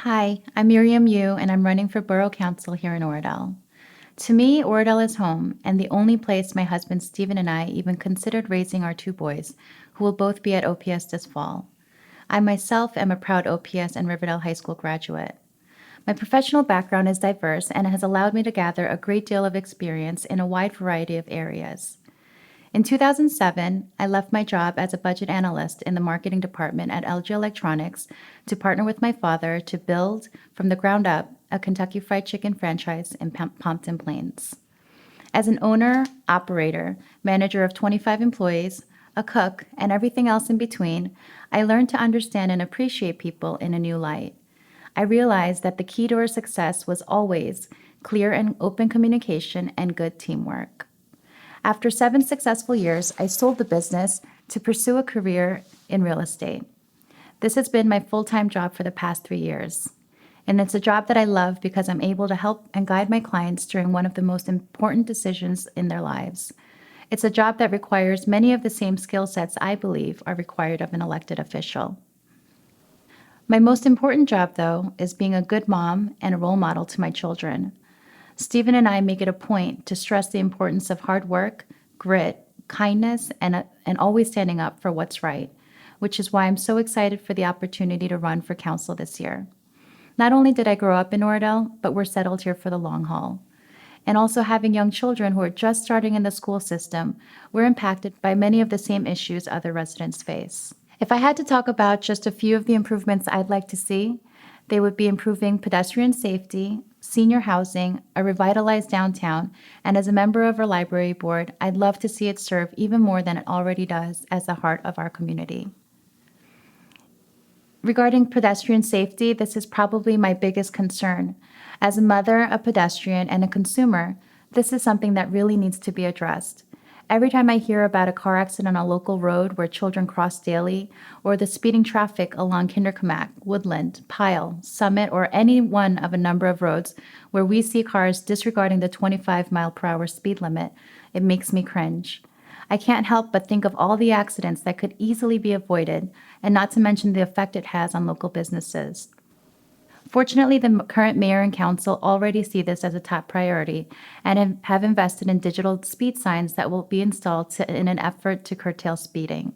Hi, I'm Miriam and I'm running for Borough Council here in Oradell. To me, Oradell is home and the only place my husband Stephen and I even considered raising our two boys, who will both be at OPS this fall. I myself am a proud OPS and Riverdale High School graduate. My professional background is diverse and has allowed me to gather a great deal of experience in a wide variety of areas. In 2007, I left my job as a budget analyst in the marketing department at LG Electronics to partner with my father to build, from the ground up, a Kentucky Fried Chicken franchise in Pompton Plains. As an owner, operator, manager of 25 employees, a cook, and everything else in between, I learned to understand and appreciate people in a new light. I realized that the key to our success was always clear and open communication and good teamwork. After 7 successful years, I sold the business to pursue a career in real estate. This has been my full-time job for the past 3 years. And it's a job that I love because I'm able to help and guide my clients during one of the most important decisions in their lives. It's a job that requires many of the same skill sets I believe are required of an elected official. My most important job, though, is being a good mom and a role model to my children. Stephen and I make it a point to stress the importance of hard work, grit, kindness, and always standing up for what's right, which is why I'm so excited for the opportunity to run for council this year. Not only did I grow up in Oradell, but we're settled here for the long haul. And also having young children who are just starting in the school system, we're impacted by many of the same issues other residents face. If I had to talk about just a few of the improvements I'd like to see, they would be improving pedestrian safety, senior housing, a revitalized downtown, and as a member of our library board, I'd love to see it serve even more than it already does as the heart of our community. Regarding pedestrian safety, this is probably my biggest concern. As a mother, a pedestrian, and a consumer, this is something that really needs to be addressed. Every time I hear about a car accident on a local road where children cross daily, or the speeding traffic along Kinderkamak, Woodland, Pyle, Summit, or any one of a number of roads where we see cars disregarding the 25-mile-per-hour speed limit, it makes me cringe. I can't help but think of all the accidents that could easily be avoided, and not to mention the effect it has on local businesses. Fortunately, the current mayor and council already see this as a top priority and have invested in digital speed signs that will be installed in an effort to curtail speeding.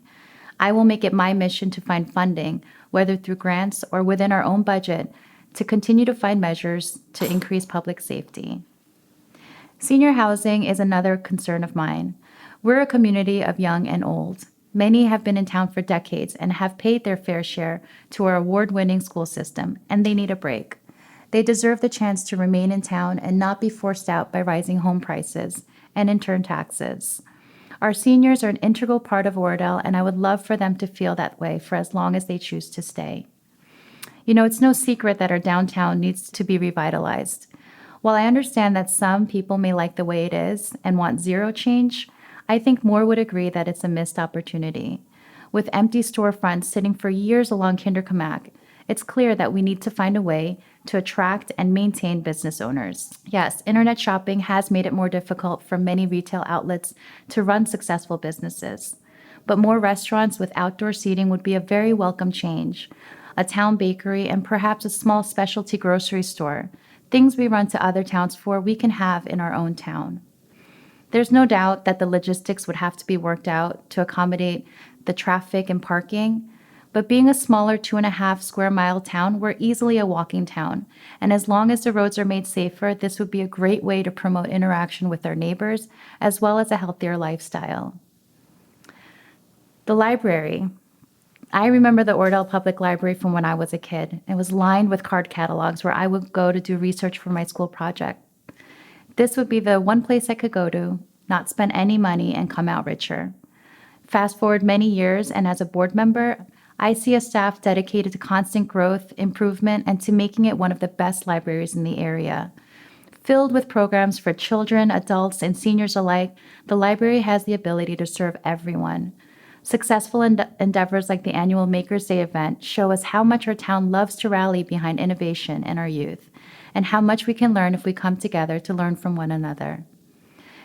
I will make it my mission to find funding, whether through grants or within our own budget, to continue to find measures to increase public safety. Senior housing is another concern of mine. We're a community of young and old. Many have been in town for decades and have paid their fair share to our award-winning school system, and they need a break. They deserve the chance to remain in town and not be forced out by rising home prices and, in turn, taxes. Our seniors are an integral part of Oradell, and I would love for them to feel that way for as long as they choose to stay. You know, it's no secret that our downtown needs to be revitalized. While I understand that some people may like the way it is and want zero change, I think more would agree that it's a missed opportunity. With empty storefronts sitting for years along Kinderkamak, it's clear that we need to find a way to attract and maintain business owners. Yes, internet shopping has made it more difficult for many retail outlets to run successful businesses. But more restaurants with outdoor seating would be a very welcome change. A town bakery and perhaps a small specialty grocery store. Things we run to other towns for, we can have in our own town. There's no doubt that the logistics would have to be worked out to accommodate the traffic and parking, but being a smaller 2.5 square mile town, we're easily a walking town. And as long as the roads are made safer, this would be a great way to promote interaction with our neighbors, as well as a healthier lifestyle. The library. I remember the Oradell Public Library from when I was a kid. It was lined with card catalogs where I would go to do research for my school project. This would be the one place I could go to, not spend any money, and come out richer. Fast forward many years, and as a board member, I see a staff dedicated to constant growth, improvement, and to making it one of the best libraries in the area. Filled with programs for children, adults, and seniors alike, the library has the ability to serve everyone. Successful endeavors like the annual Makers Day event show us how much our town loves to rally behind innovation and our youth, and how much we can learn if we come together to learn from one another.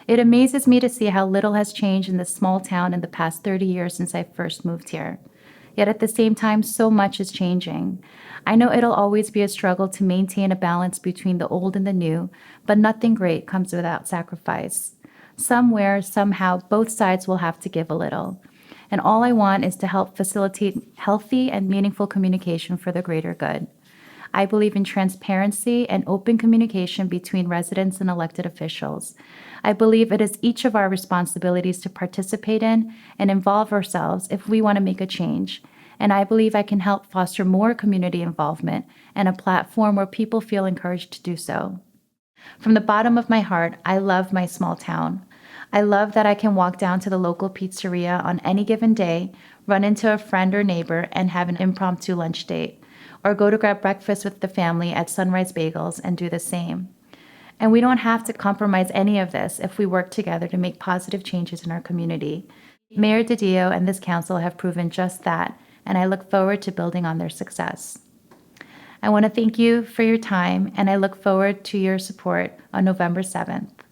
It amazes me to see how little has changed in this small town in the past 30 years since I first moved here. Yet at the same time, so much is changing. I know it'll always be a struggle to maintain a balance between the old and the new, but nothing great comes without sacrifice. Somewhere, somehow, both sides will have to give a little. And all I want is to help facilitate healthy and meaningful communication for the greater good. I believe in transparency and open communication between residents and elected officials. I believe it is each of our responsibilities to participate in and involve ourselves if we want to make a change. And I believe I can help foster more community involvement and a platform where people feel encouraged to do so. From the bottom of my heart, I love my small town. I love that I can walk down to the local pizzeria on any given day, run into a friend or neighbor, and have an impromptu lunch date, or go to grab breakfast with the family at Sunrise Bagels and do the same. And we don't have to compromise any of this if we work together to make positive changes in our community. Mayor DiDio and this council have proven just that, and I look forward to building on their success. I want to thank you for your time, and I look forward to your support on November 7th.